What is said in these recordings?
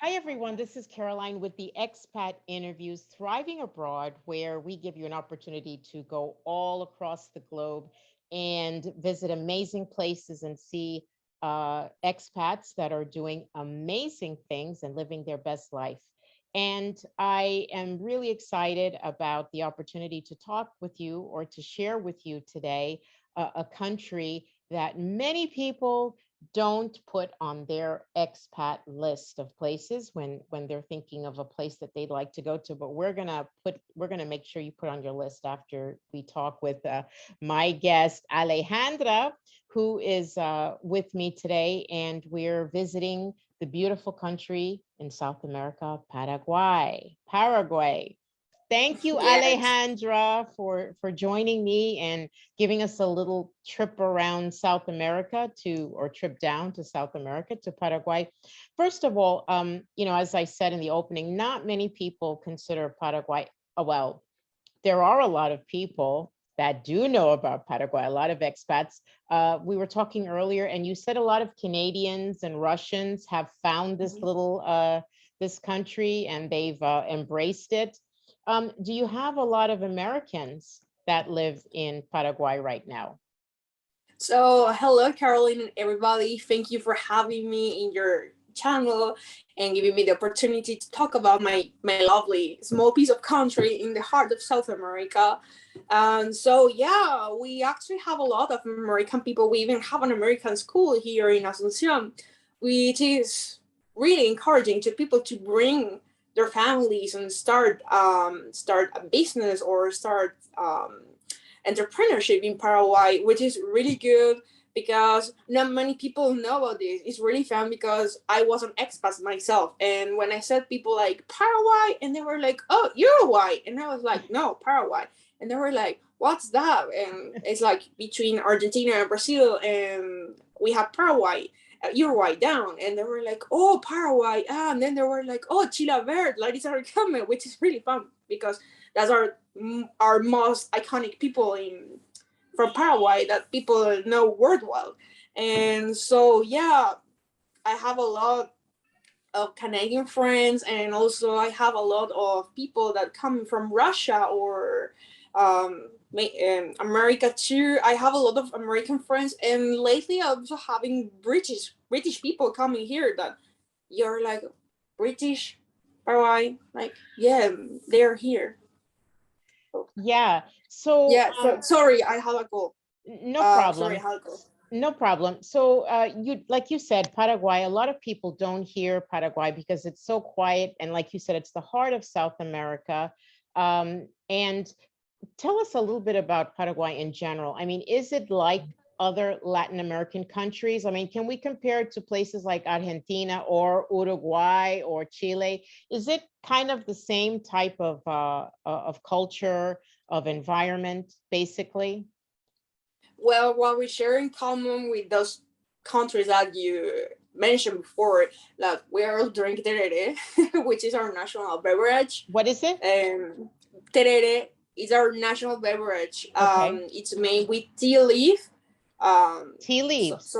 Hi, everyone. This is Caroline with the Expat Interviews Thriving Abroad, where we give you an opportunity to go all across the globe and visit amazing places and see expats that are doing amazing things and living their best life. And I am really excited about the opportunity to talk with you or to share with you today a country that many people don't put on their expat list of places when they're thinking of a place that they'd like to go to, but we're gonna make sure you put on your list after we talk with my guest Alejandra, who is with me today, and we're visiting the beautiful country in South America, Paraguay. Thank you, Yes. Alejandra, for joining me and giving us a little trip around South America or trip down to South America to Paraguay. First of all, as I said in the opening, not many people consider Paraguay, well, there are a lot of people that do know about Paraguay, a lot of expats. We were talking earlier, and you said a lot of Canadians and Russians have found this country and they've embraced it. Do you have a lot of Americans that live in Paraguay right now? So, hello, Caroline and everybody. Thank you for having me in your channel and giving me the opportunity to talk about my lovely small piece of country in the heart of South America. And so, yeah, we actually have a lot of American people. We even have an American school here in Asuncion, which is really encouraging to people to bring their families and start a business or start entrepreneurship in Paraguay, which is really good because not many people know about this. It's really fun because I was an expat myself, and when I said people like Paraguay, and they were like, "Oh, Uruguay," and I was like, "No, Paraguay," and they were like, "What's that?" And it's like between Argentina and Brazil, and we have Paraguay. Uruguay down, and they were like, "Oh, Paraguay," and then they were like, "Oh, Chile Verde, Larissa Riquelme," which is really fun because that's our most iconic people in from Paraguay that people know worldwide. And so yeah, I have a lot of Canadian friends, and also I have a lot of people that come from Russia or America too. I have a lot of American friends, and lately I'm also having British people coming here that you're like British Paraguay, like yeah, they're here. Yeah. So, Yeah, so sorry, I had a call. no Sorry, I problem. had a call. No problem. So, like you said, Paraguay, a lot of people don't hear Paraguay because it's so quiet. And like you said, it's the heart of South America. And tell us a little bit about Paraguay in general. I mean, is it like other Latin American countries? I mean, can we compare it to places like Argentina or Uruguay or Chile? Is it kind of the same type of culture, of environment, basically? Well, what we share in common with those countries that you mentioned before, that we all drink terere, which is our national beverage. What is it? Terere is our national beverage. Okay. It's made with tea leaf. Tea leaves.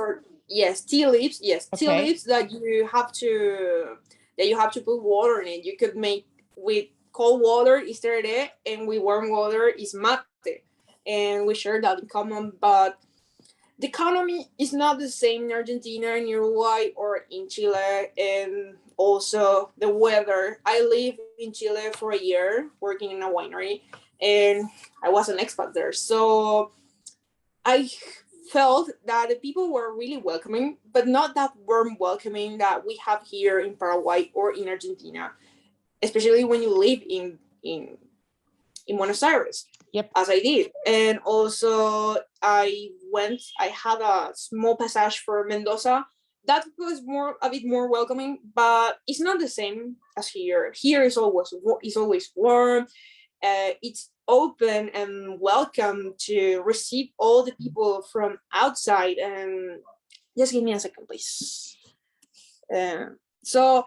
Yes, tea leaves. Yes, tea Okay. leaves that you have to put water in it. You could make with cold water is terere, and with warm water is mate, and we share that in common. But the economy is not the same in Argentina, in Uruguay, or in Chile, and also the weather. I lived in Chile for a year working in a winery, and I was an expat there. So I felt that the people were really welcoming, but not that warm welcoming that we have here in Paraguay or in Argentina, especially when you live in Buenos Aires, Yep. as I did. And also, I had a small passage for Mendoza. That was a bit more welcoming, but it's not the same as here. Here is always warm. It's open and welcome to receive all the people from outside. And just give me a second, please. Uh, so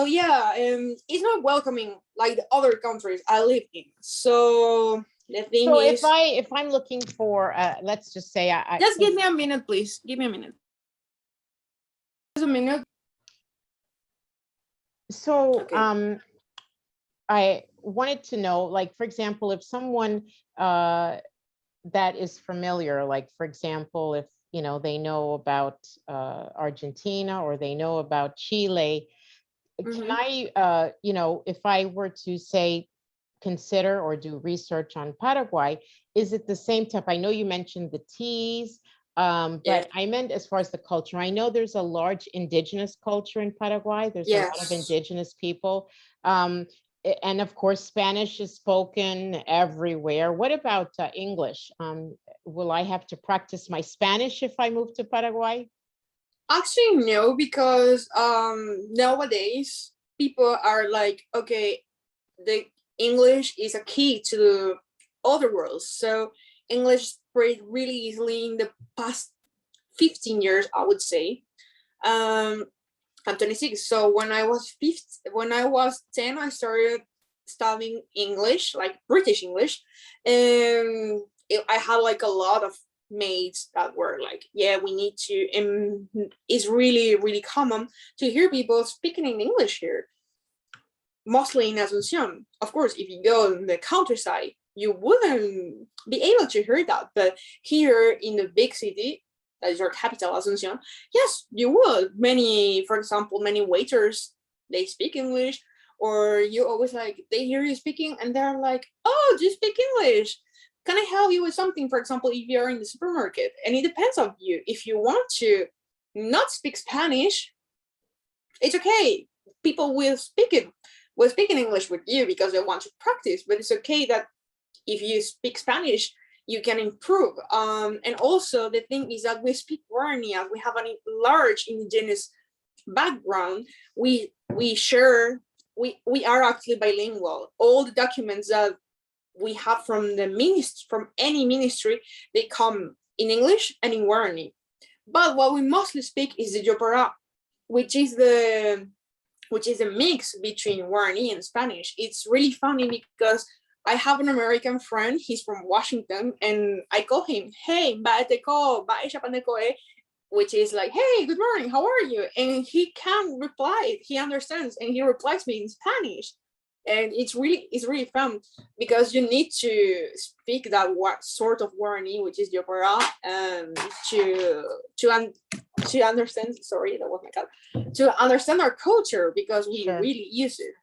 yeah, it's not welcoming like the other countries I live in. So the thing So is, if I'm looking for, let's just say just give me a minute, please. Give me a minute. Just a minute. So Okay. I wanted to know, like, for example, if someone that is familiar, like, for example, if, you know, they know about Argentina or they know about Chile, can Mhm. I, you know, if I were to say, consider or do research on Paraguay, is it the same type? I know you mentioned the teas, Yeah. but I meant as far as the culture. I know there's a large indigenous culture in Paraguay. There's a lot of Yes. indigenous people. Um, and of course, Spanish is spoken everywhere. What about English? Will I have to practice my Spanish if I move to Paraguay? Actually, no, because nowadays people are like, okay, the English is a key to the other worlds. So English spread really easily in the past 15 years, I would say. Um, I'm 26. So when I was 10, I started studying English, like British English. And I had like a lot of mates that were like, yeah, we need to, and it's really, really common to hear people speaking in English here, mostly in Asunción. Of course, if you go in the countryside, you wouldn't be able to hear that. But here in the big city, that is your capital, Asunción, yes, you would. Many, for example, many waiters, they speak English, or you always like, they hear you speaking and they're like, oh, do you speak English? Can I help you with something? For example, if you're in the supermarket, and it depends on you. If you want to not speak Spanish, it's okay. People will speak in English with you because they want to practice, but it's okay that if you speak Spanish, you can improve. And also the thing is that we speak Guarani, as we have a large indigenous background. We share, we are actually bilingual. All the documents that we have from the ministry, from any ministry, they come in English and in Guarani. But what we mostly speak is the Yopara, which is the which is a mix between Guarani and Spanish. It's really funny because I have an American friend. He's from Washington, and I call him, "Hey, baeteko, bae which is like, "Hey, good morning, how are you?" And he can reply. He understands, and he replies me in Spanish. And it's really fun because you need to speak that sort of Guarani, which is Yopara, to to understand. Sorry, that was my cat. To understand our culture because we Sure. really use it.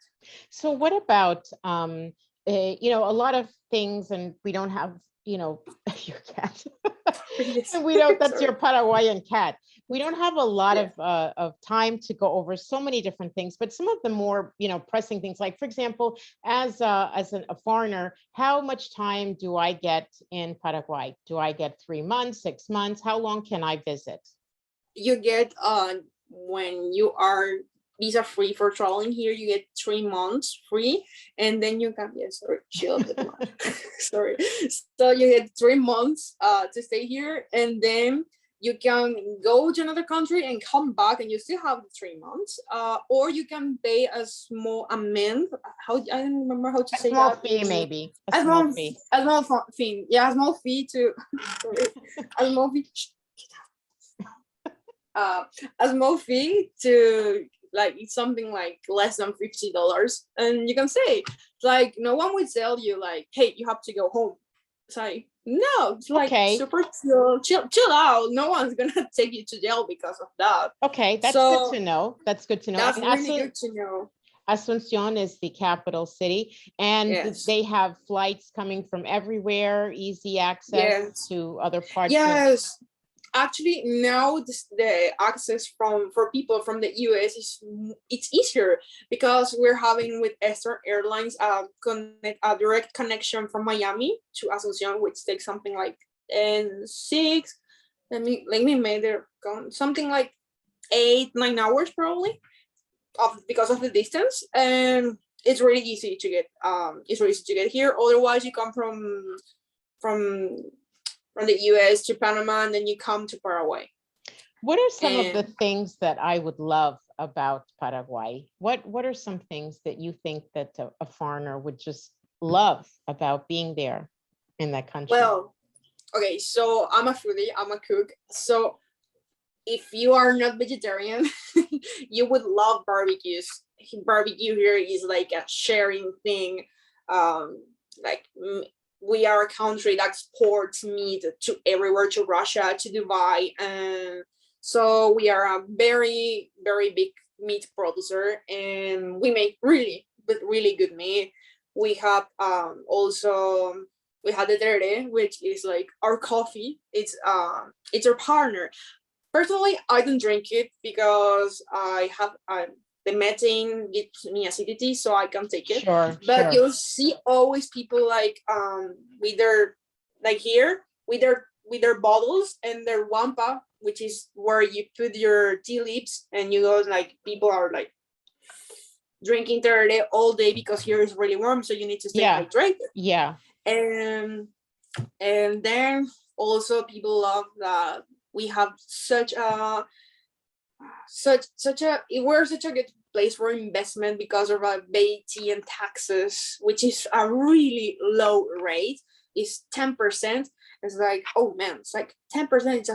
So what about, you know, a lot of things, and we don't have, you know, your cat. Yes. And we don't, that's Sorry. your Paraguayan cat. We don't have a lot Yeah. of time to go over so many different things, but some of the more, you know, pressing things, like, for example, as a foreigner, how much time do I get in Paraguay? Do I get 3 months, 6 months? How long can I visit? You get when you are visa free for traveling here, you get 3 months free, and then you can, yeah, sorry, chill a bit more. Sorry. So you get 3 months to stay here, and then you can go to another country and come back, and you still have the 3 months. Or you can pay a small amount. How, I don't remember how to A say small that. fee, maybe. A A small small, fee. a small fee. Yeah, a small fee to. Sorry, a small fee. Uh, a small fee to, like, it's something like less than $50, and you can say, like, no one will tell you like, hey, you have to go home. It's like, no, it's like Okay. super chill out. No one's gonna take you to jail because of that. Okay, that's good So to know. That's good to know. that's And really good to know. Asuncion is the capital city, and Yes. they have flights coming from everywhere, easy access Yes. to other parts of. Yes. Actually, now the access for people from the US it's easier because we're having with Eastern Airlines a direct connection from Miami to Asunción, which takes something like six. Let me measure, something like 8-9 hours probably, because of the distance, and it's really easy to get. It's really easy to get here. Otherwise, you come from from the US to Panama, and then you come to Paraguay. What are some of the And things that I would love about Paraguay? What are some things that you think that a foreigner would just love about being there in that country? well, okay, so I'm a foodie, I'm a cook. So if you are not vegetarian, you would love barbecues. barbecue here is like a sharing thing. Like we are a country that exports meat to everywhere, to Russia, to Dubai, and so we are a very, very big meat producer, and we make really, but really good meat. We have also we have the Dere, which is like our coffee. It's our partner. Personally, I don't drink it because I have the methane gives me acidity, so I can't take it. Sure, But sure. you'll see always people like with their like here with their bottles and their wampa, which is where you put your tea leaves, and you go like people are like drinking their day all day because here is really warm, so you need to stay Yeah. hydrated. Yeah. And then also people love that we have such a we're such a good place for investment because of our VAT and taxes, which is a really low rate. Is 10%. It's like, oh man, it's like 10%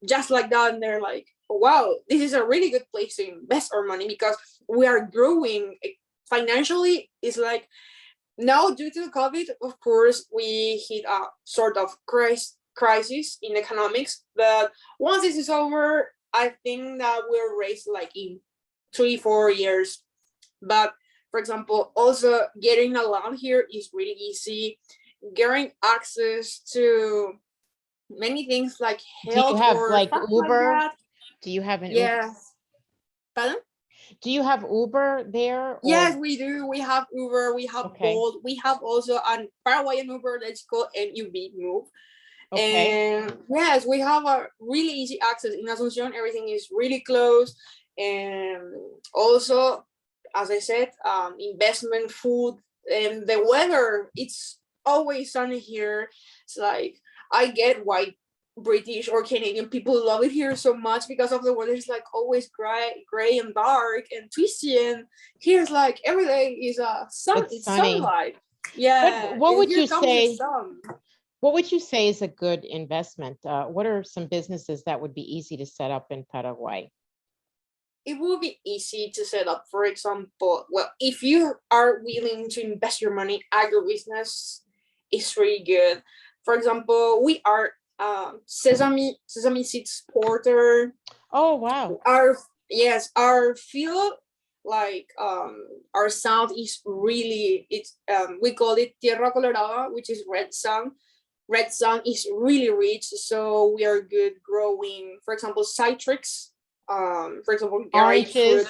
just like that, and they're like, oh, wow, this is a really good place to invest our money because we are growing financially. It's like now due to COVID, of course, we hit a sort of crisis in economics, but once this is over, I think that we'll raise like in 3-4 years. But for example, also getting a loan here is really easy. Getting access to many things like health. Do you have or like Uber? like Do you have an Uber? Yes. Pardon? Do you have Uber there? Or... Yes, we do. We have Uber, we have okay. Bolt, we have also a Paraguayan Uber that's called NUB Move. Okay. And yes, we have a really easy access in Asunción. Everything is really close, and also, as I said, investment, food, and the weather. It's always sunny here. It's like I get why British or Canadian people love it here so much because of the weather. It's like always gray and dark and twisty, and here's like every day is it's sunlight. Yeah. What would you comes say? The sun. What would you say is a good investment? What are some businesses that would be easy to set up in Paraguay? It will be easy to set up, for example, well, if you are willing to invest your money, agribusiness is really good. For example, we are sesame seeds porter. Oh, wow. Our field, like our sound is really, it's we call it tierra colorada, which is red sand. Red sand is really rich, so we are good growing, for example, citrus, for example, oranges,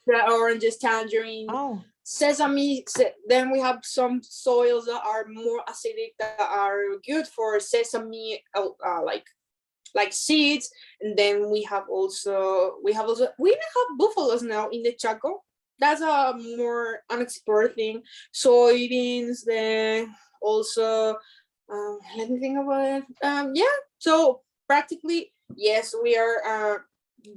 oranges, tangerine, oh, sesame. Then we have some soils that are more acidic that are good for sesame, like seeds. And then we even have buffaloes now in the Chaco. That's a more unexplored thing. Soybeans, then also let me think about it. So practically, yes, we are a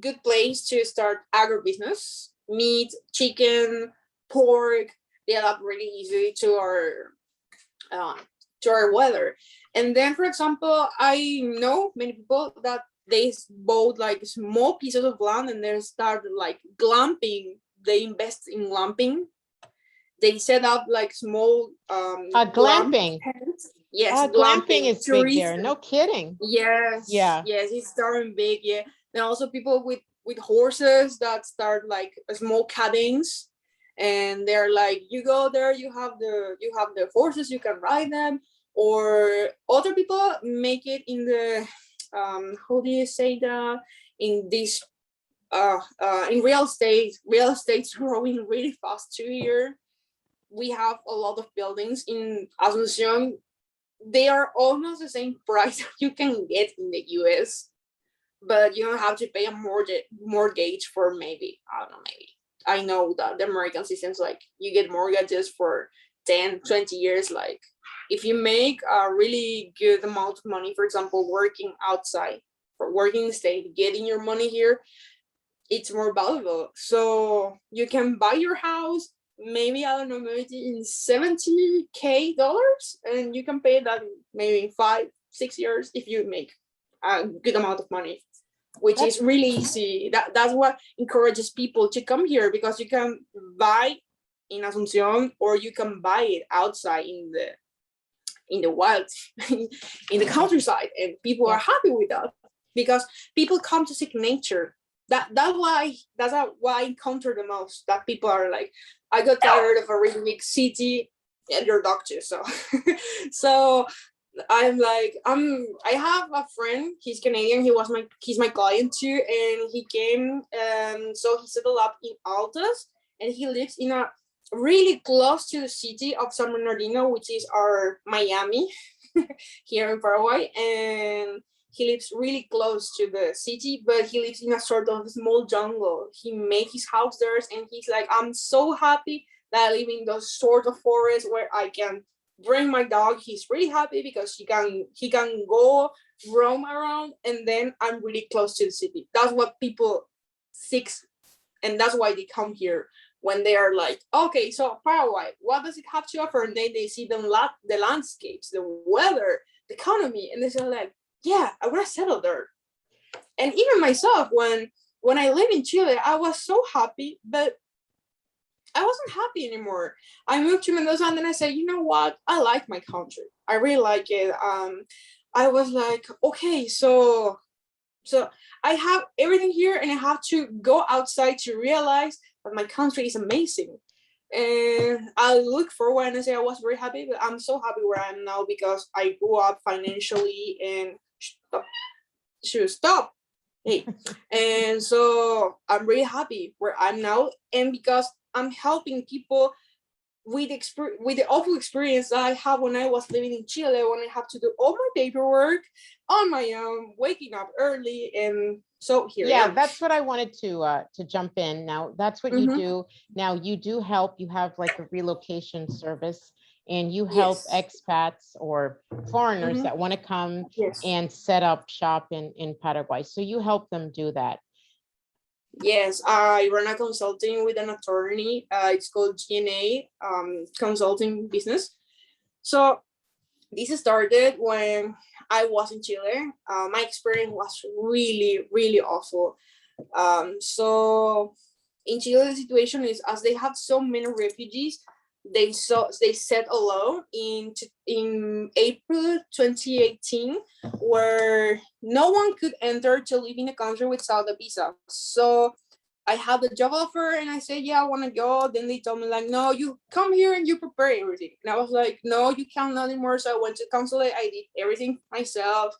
good place to start agribusiness. Meat, chicken, pork, they adapt really easily to our weather. And then, for example, I know many people that they bought like small pieces of land and they start like glamping. They invest in glamping. They set up like small glamping. Yes, glamping is big there. No kidding. Yes. Yeah. Yes, it's starting big. Yeah. And also people with horses that start like small cabins, and they're like, you go there, you have the horses, you can ride them. Or other people make it in the how do you say that, in this in real estate. Real estate's growing really fast too here. We have a lot of buildings in Asunción. They are almost the same price you can get in the US, but you don't have to pay a mortgage for maybe, I don't know, maybe. I know that the American system's like you get mortgages for 10-20 years. Like if you make a really good amount of money, for example, working outside or working in the state, getting your money here, it's more valuable. So you can buy your house, maybe, I don't know, maybe in $70K, and you can pay that maybe in 5-6 years if you make a good amount of money. which is really easy. That's what encourages people to come here, because you can buy in Asunción, or you can buy it outside in the wild, in the countryside, and people are happy with that, because people come to seek nature. That's why I encounter the most, that people are like, I got tired of a really big city, and your dog too. So so I'm like, I have a friend, he's Canadian, he's my client too, and he came, so he settled up in Altas, and he lives in a really close to the city of San Bernardino, which is our Miami here in Paraguay, and he lives really close to the city, but he lives in a sort of small jungle. He made his house there, and he's like, I'm so happy that I live in those sort of forests where I can bring my dog. He's really happy because he can go roam around, and then I'm really close to the city. That's what people seek, and that's why they come here, when they are like, okay, so Paraguay, what does it have to offer? And then they see the landscapes, the weather, the economy, and they say like, yeah, I want to settle there. And even myself, when I lived in Chile, I was so happy, but I wasn't happy anymore. I moved to Mendoza, and then I said, you know what? I like my country. I really like it. I was like, okay, so I have everything here, and I have to go outside to realize that my country is amazing. And I look forward, and I say I was very happy, but I'm so happy where I am now, because I grew up financially, and stop. Hey. And so I'm really happy where I'm now, and because I'm helping people with the awful experience that I had when I was living in Chile, when I have to do all my paperwork on my own, waking up early, and so here. Yeah, that's what I wanted to jump in. Now, that's what you do. Now, you do help. You have like a relocation service, and you help expats or foreigners that want to come and set up shop in Paraguay. So you help them do that. Yes, I run a consulting with an attorney. It's called GNA Consulting Business. So this started when I was in Chile. My experience was really, really awful. So in Chile, the situation is, as they have so many refugees, they set a law in April 2018 where no one could enter to live in the country without a visa. So I had the job offer, and I said, yeah, I want to go. Then they told me like, no, you come here and you prepare everything. And I was like, no, you can't anymore. So I went to consulate. I did everything myself,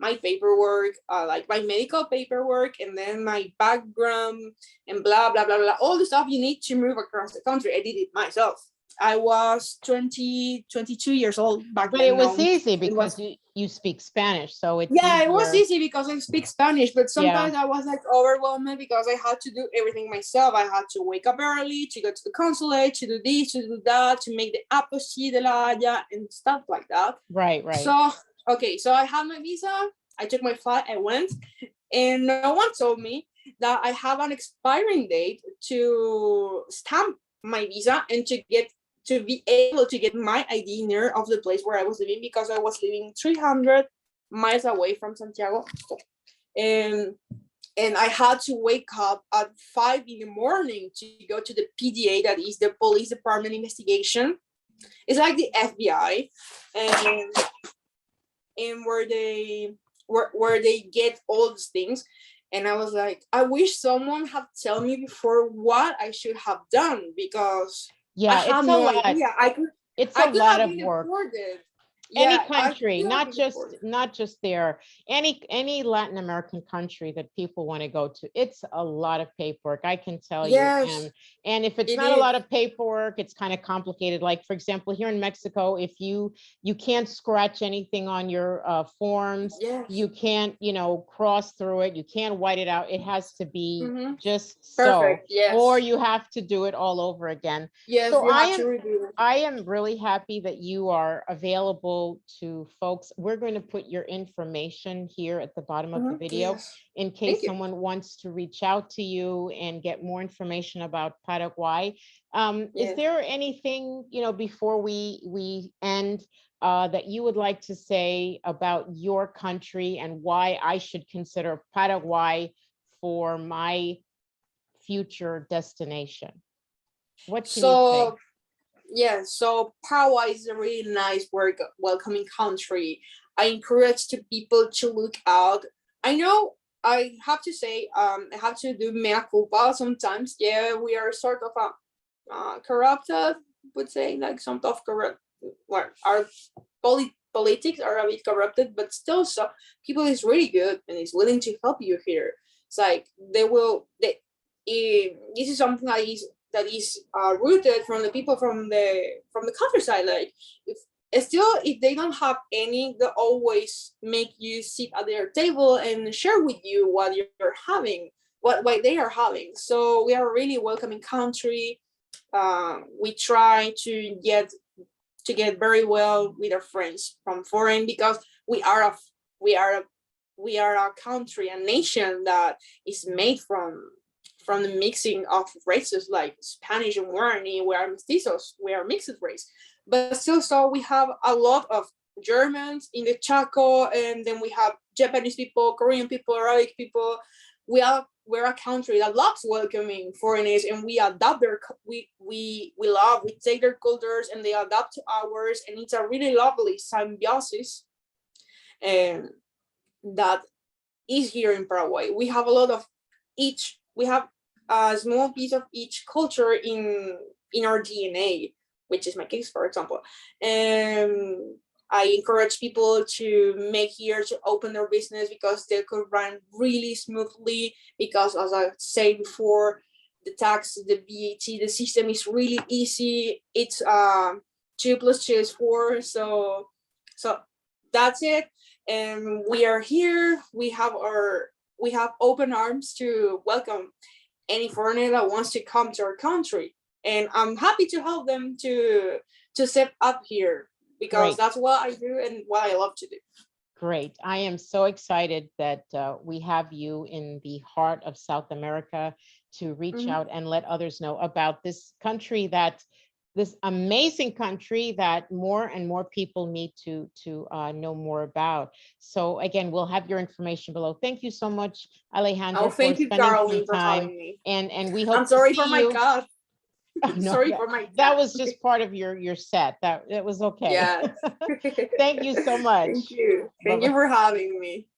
my paperwork, like my medical paperwork, and then my background, and blah, blah, blah, blah. All the stuff you need to move across the country. I did it myself. I was 22 years old back then. But it was easy because you speak Spanish, so it's it was easy because I speak Spanish. But sometimes I was like overwhelmed because I had to do everything myself. I had to wake up early to go to the consulate, to do this, to do that, to make the apostille de la Haya and stuff like that. Right. So so I had my visa. I took my flight. I went, and no one told me that I have an expiring date to stamp my visa and to be able to get my ID near of the place where I was living, because I was living 300 miles away from Santiago. And I had to wake up at 5 in the morning to go to the PDA, that is the Police Department Investigation. It's like the FBI, and where they get all these things. And I was like, I wish someone had told me before what I should have done, because I had no idea. It's a lot of work. Any Yeah, country, not just there, any Latin American country that people want to go to, it's a lot of paperwork, I can tell you. And if it's not a lot of paperwork, it's kind of complicated. Like, for example, here in Mexico, if you can't scratch anything on your forms, you can't, cross through it, you can't white it out. It has to be just perfect, or you have to do it all over again. So I am really happy that you are available available to folks. We're going to put your information here at the bottom of the video Yes. in Thank case you. someone wants to reach out to you and get more information about Paraguay. Is Yes. there anything, before we end, that you would like to say about your country and why I should consider Paraguay for my future destination? What can you say? So yeah, so Paraguay is a really nice, welcoming country. I encourage the people to look out. I know I have to say, I have to do mea culpa sometimes. Yeah, we are sort of corrupted, would say, like some of corrupt. Well, our politics are a bit corrupted, but still, so people is really good and is willing to help you here. It's like this is something that is rooted from the people from the countryside. Like if they don't have any, they always make you sit at their table and share with you what you're having, what they are having. So we are a really welcoming country. We try to get very well with our friends from foreign, because we are a country, a nation that is made from the mixing of races, like Spanish and Guarani. We are mestizos, we are mixed race, but still, so we have a lot of Germans in the Chaco, and then we have Japanese people, Korean people, Arabic people. We're a country that loves welcoming foreigners, and we adapt we take their cultures and they adapt to ours, and it's a really lovely symbiosis, and that is here in Paraguay. We have a lot of each. We have a small piece of each culture in our DNA, which is my case, for example. And I encourage people to make here to open their business, because they could run really smoothly. Because as I said before, the tax, the VAT, the system is really easy. It's 2 + 2 is 4. So that's it. And we are here. We have open arms to welcome any foreigner that wants to come to our country, and I'm happy to help them to set up here, because Great. that's what I do and what I love to do. Great. I am so excited that we have you in the heart of South America to reach out and let others know about this country, this amazing country that more and more people need to know more about. So again, we'll have your information below. Thank you so much, Alejandra, for Thank you, spending some Caroline, for time. having me. And we hope I'm to sorry see for my you. cat. No, Sorry for my that cat. was just part of your set. That it was okay. Yeah. Thank you so much. Thank you. Thank Bye-bye. you for having me.